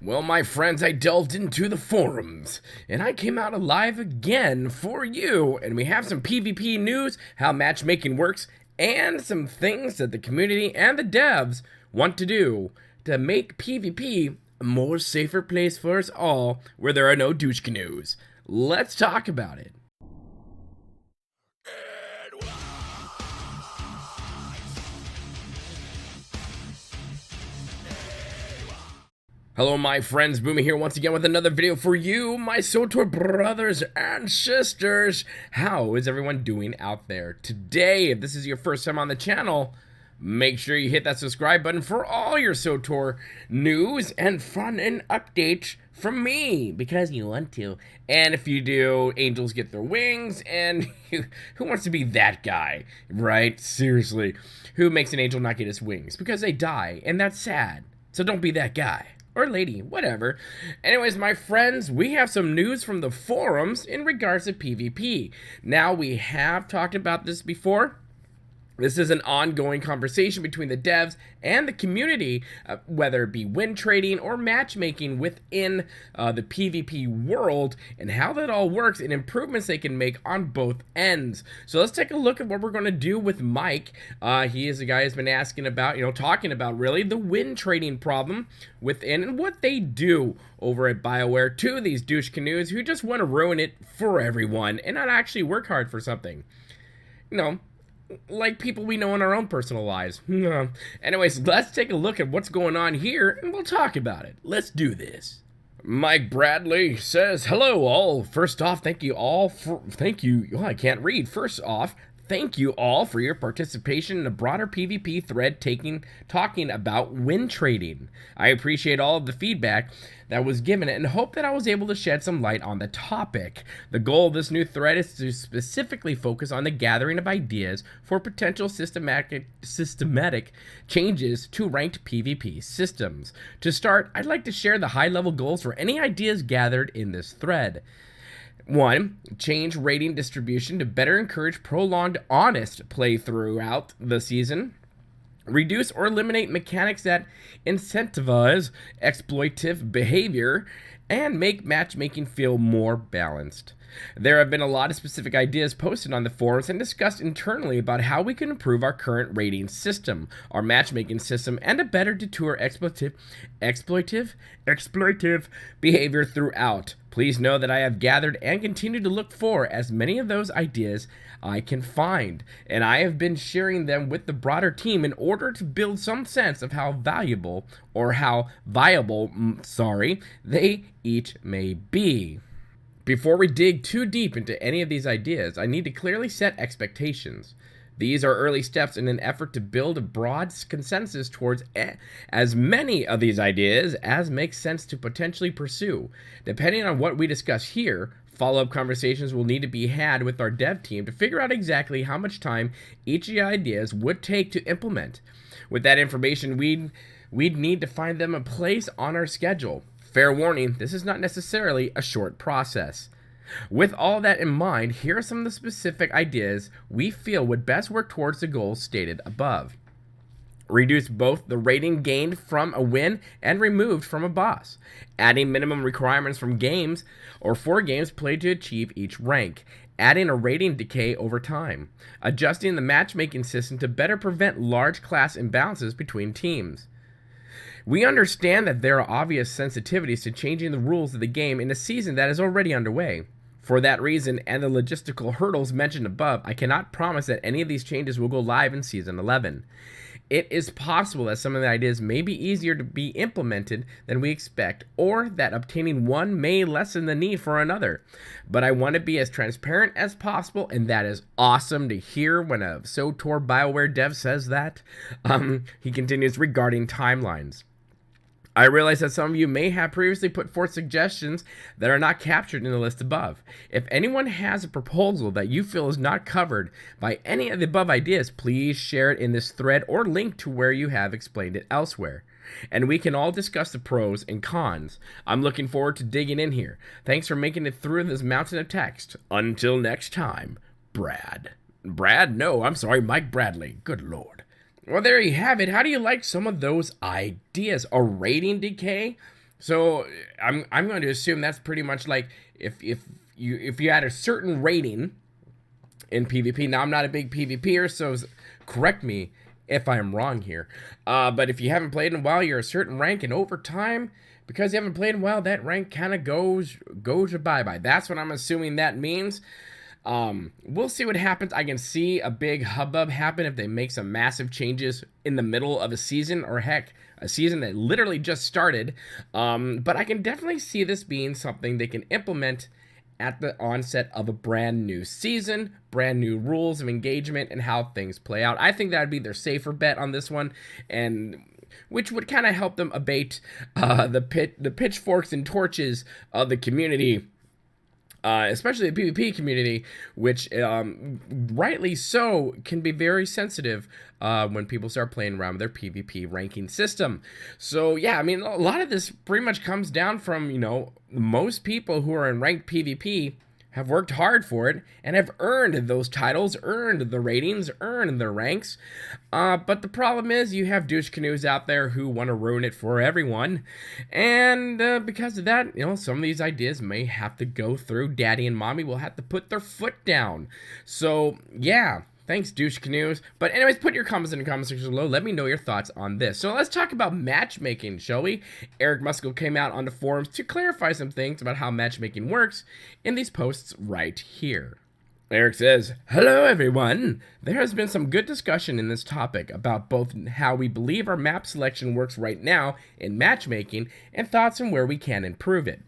Well, my friends, I delved into the forums, and I came out alive again for you, and we have some PvP news, how matchmaking works, and some things that the community and the devs want to do to make PvP a more safer place for us all, where there are no douche canoes. Let's talk about it. Hello my friends, Boomy here once again with another video for you, my Swtor brothers and sisters. How is everyone doing out there today? If this is your first time on the channel, make sure you hit that subscribe button for all your Swtor news and fun and updates from me, because you want to. And if you do, angels get their wings, and who wants to be that guy, right? Seriously, who makes an angel not get his wings? Because they die, and that's sad. So don't be that guy. Or lady, whatever. Anyways, my friends, we have some news from the forums in regards to PvP. Now, we have talked about this before. This is an ongoing conversation between the devs and the community, whether it be win trading or matchmaking within the PvP world, and how that all works and improvements they can make on both ends. So let's take a look at what we're going to do with Mike. He is a guy who's been asking about, talking about really the win trading problem within and what they do over at BioWare to these douche canoes who just want to ruin it for everyone and not actually work hard for something. Like people we know in our own personal lives. Anyways, let's take a look at what's going on here, and we'll talk about it. Let's do this. Mike Bradley says, hello all. First off, thank you all for your participation in a broader PvP thread talking about win trading. I appreciate all of the feedback that was given and hope that I was able to shed some light on the topic. The goal of this new thread is to specifically focus on the gathering of ideas for potential systematic changes to ranked PvP systems. To start, I'd like to share the high-level goals for any ideas gathered in this thread. 1. Change rating distribution to better encourage prolonged, honest play throughout the season. Reduce or eliminate mechanics that incentivize exploitative behavior and make matchmaking feel more balanced. There have been a lot of specific ideas posted on the forums and discussed internally about how we can improve our current rating system, our matchmaking system, and a better deter exploitative behavior throughout. Please know that I have gathered and continue to look for as many of those ideas I can find, and I have been sharing them with the broader team in order to build some sense of how viable they each may be. Before we dig too deep into any of these ideas, I need to clearly set expectations. These are early steps in an effort to build a broad consensus towards as many of these ideas as makes sense to potentially pursue. Depending on what we discuss here, follow-up conversations will need to be had with our dev team to figure out exactly how much time each of the ideas would take to implement. With that information, we'd need to find them a place on our schedule. Fair warning, this is not necessarily a short process. With all that in mind, here are some of the specific ideas we feel would best work towards the goals stated above. Reduce both the rating gained from a win and removed from a boss. Adding minimum requirements from games or for games played to achieve each rank. Adding a rating decay over time. Adjusting the matchmaking system to better prevent large class imbalances between teams. We understand that there are obvious sensitivities to changing the rules of the game in a season that is already underway. For that reason and the logistical hurdles mentioned above, I cannot promise that any of these changes will go live in Season 11. It is possible that some of the ideas may be easier to be implemented than we expect, or that obtaining one may lessen the need for another. But I want to be as transparent as possible, and that is awesome to hear when a Swtor BioWare dev says that. He continues regarding timelines. I realize that some of you may have previously put forth suggestions that are not captured in the list above. If anyone has a proposal that you feel is not covered by any of the above ideas, please share it in this thread or link to where you have explained it elsewhere. And we can all discuss the pros and cons. I'm looking forward to digging in here. Thanks for making it through this mountain of text. Until next time, Brad. Mike Bradley. Good Lord. Well, there you have it. How do you like some of those ideas? A rating decay? So I'm going to assume that's pretty much like if you had a certain rating in PvP. Now I'm not a big PvPer, so correct me if I'm wrong here. But if you haven't played in a while, you're a certain rank, and over time, because you haven't played in a while, that rank kind of goes bye-bye. That's what I'm assuming that means. We'll see what happens. I can see a big hubbub happen if they make some massive changes in the middle of a season, or heck, a season that literally just started. But I can definitely see this being something they can implement at the onset of a brand new season, brand new rules of engagement, and how things play out. I think that would be their safer bet on this one, and which would kind of help them abate the pitchforks and torches of the community. Especially the PvP community, which rightly so can be very sensitive when people start playing around with their PvP ranking system. So yeah, I mean, a lot of this pretty much comes down from, most people who are in ranked PvP have worked hard for it and have earned those titles, earned the ratings, earned the ranks. But the problem is you have douche canoes out there who want to ruin it for everyone. And because of that, some of these ideas may have to go through. Daddy and mommy will have to put their foot down. So yeah. Thanks, douche canoes. But anyways, put your comments in the comment section below. Let me know your thoughts on this. So let's talk about matchmaking, shall we? Eric Muskell came out on the forums to clarify some things about how matchmaking works in these posts right here. Eric says, "Hello everyone! There has been some good discussion in this topic about both how we believe our map selection works right now in matchmaking and thoughts on where we can improve it.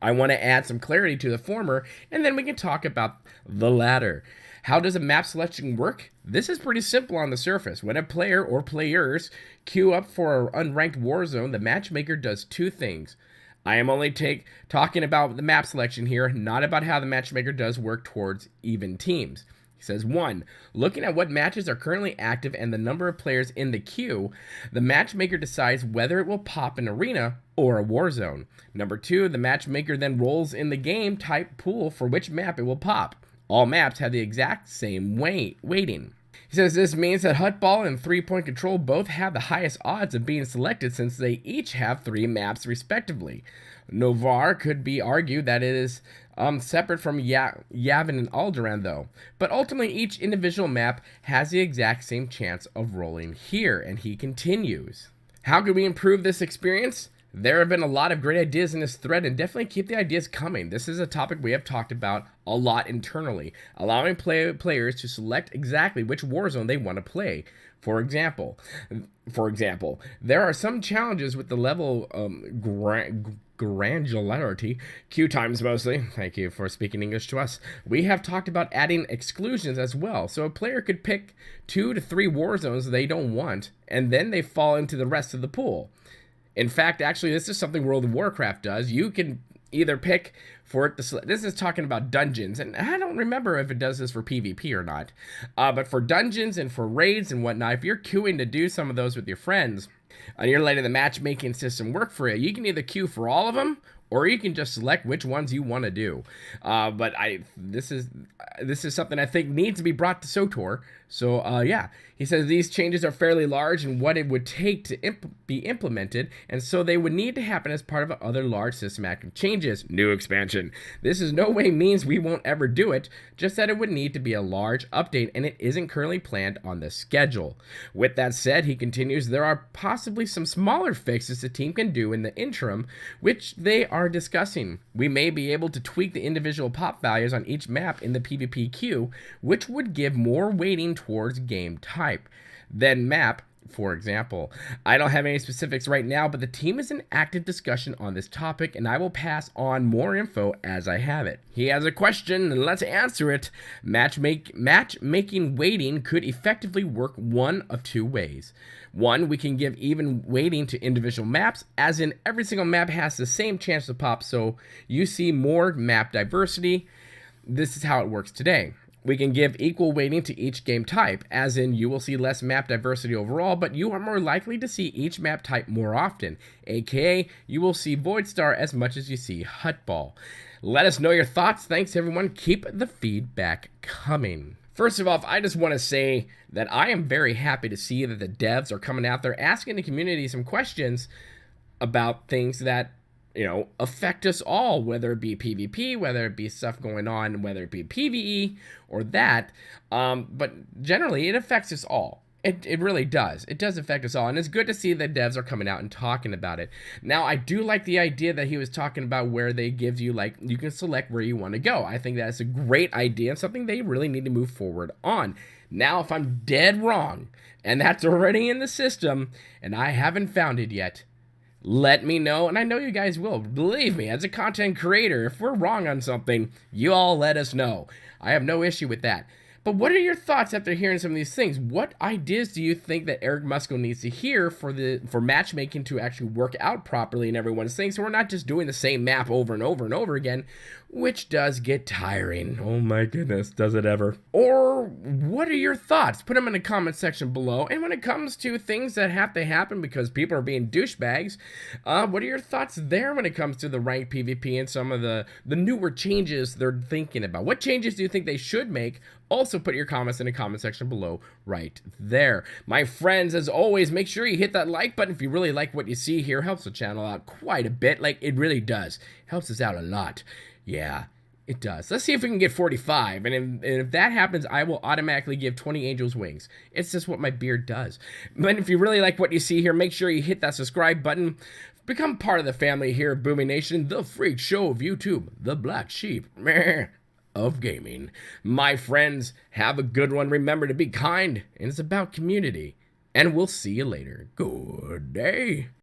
I want to add some clarity to the former, and then we can talk about the latter. How does a map selection work? This is pretty simple on the surface. When a player or players queue up for an unranked warzone, the matchmaker does two things. I am only talking about the map selection here, not about how the matchmaker does work towards even teams. He says, 1. Looking at what matches are currently active and the number of players in the queue, the matchmaker decides whether it will pop an arena or a warzone. Number 2, the matchmaker then rolls in the game type pool for which map it will pop. All maps have the exact same weighting. He says this means that Hutball and 3-point control both have the highest odds of being selected since they each have 3 maps respectively. Novar could be argued that it is separate from Yavin and Alderaan though, but ultimately each individual map has the exact same chance of rolling here, and he continues. How can we improve this experience? There have been a lot of great ideas in this thread, and definitely keep the ideas coming. This is a topic we have talked about a lot internally, allowing players to select exactly which warzone they want to play. For example, there are some challenges with the level granularity, queue times mostly. Thank you for speaking English to us. We have talked about adding exclusions as well, so a player could pick 2 to 3 warzones they don't want, and then they fall into the rest of the pool. In fact, actually, this is something World of Warcraft does. You can either pick for it to select. This is talking about dungeons, and I don't remember if it does this for PvP or not. But for dungeons and for raids and whatnot, if you're queuing to do some of those with your friends, and you're letting the matchmaking system work for you, you can either queue for all of them, or you can just select which ones you want to do. But this is something I think needs to be brought to Swtor. So yeah, he says these changes are fairly large in what it would take to be implemented, and so they would need to happen as part of other large systematic changes. New expansion. This is no way means we won't ever do it, just that it would need to be a large update, and it isn't currently planned on the schedule. With that said, he continues, there are possibly some smaller fixes the team can do in the interim, which they are discussing. We may be able to tweak the individual pop values on each map in the PvP queue, which would give more weighting towards game type than map, for example. I don't have any specifics right now, but the team is in active discussion on this topic, and I will pass on more info as I have it. He has a question, and let's answer it. Matchmaking weighting could effectively work one of 2 ways. 1, we can give even weighting to individual maps, as in every single map has the same chance to pop, so you see more map diversity. This is how it works today. We can give equal weighting to each game type, as in you will see less map diversity overall, but you are more likely to see each map type more often, aka you will see Voidstar as much as you see Hutball. Let us know your thoughts. Thanks everyone. Keep the feedback coming. First of all, I just want to say that I am very happy to see that the devs are coming out there asking the community some questions about things that, affect us all, whether it be PvP, whether it be stuff going on, whether it be PvE or that. But generally, it affects us all. It really does. It does affect us all. And it's good to see that devs are coming out and talking about it. Now, I do like the idea that he was talking about where they give you, like, you can select where you want to go. I think that's a great idea and something they really need to move forward on. Now, if I'm dead wrong, and that's already in the system, and I haven't found it yet, let me know, and I know you guys will. Believe me, as a content creator, if we're wrong on something, you all let us know. I have no issue with that. But what are your thoughts after hearing some of these things? What ideas do you think that Eric Musco needs to hear for matchmaking to actually work out properly in everyone's thing, so we're not just doing the same map over and over and over again, which does get tiring. Oh my goodness, does it ever? Or what are your thoughts? Put them in the comment section below. And when it comes to things that have to happen because people are being douchebags, what are your thoughts there when it comes to the ranked PvP and some of the newer changes they're thinking about? What changes do you think they should make? Also, put your comments in the comment section below right there. My friends, as always, make sure you hit that like button if you really like what you see here. Helps the channel out quite a bit. Like, it really does. Helps us out a lot. Yeah, it does. Let's see if we can get 45. And if that happens, I will automatically give 20 angels wings. It's just what my beard does. But if you really like what you see here, make sure you hit that subscribe button. Become part of the family here at Boomy Nation, the freak show of YouTube, the black sheep of gaming. My friends, have a good one. Remember to be kind, and it's about community. And we'll see you later. Good day.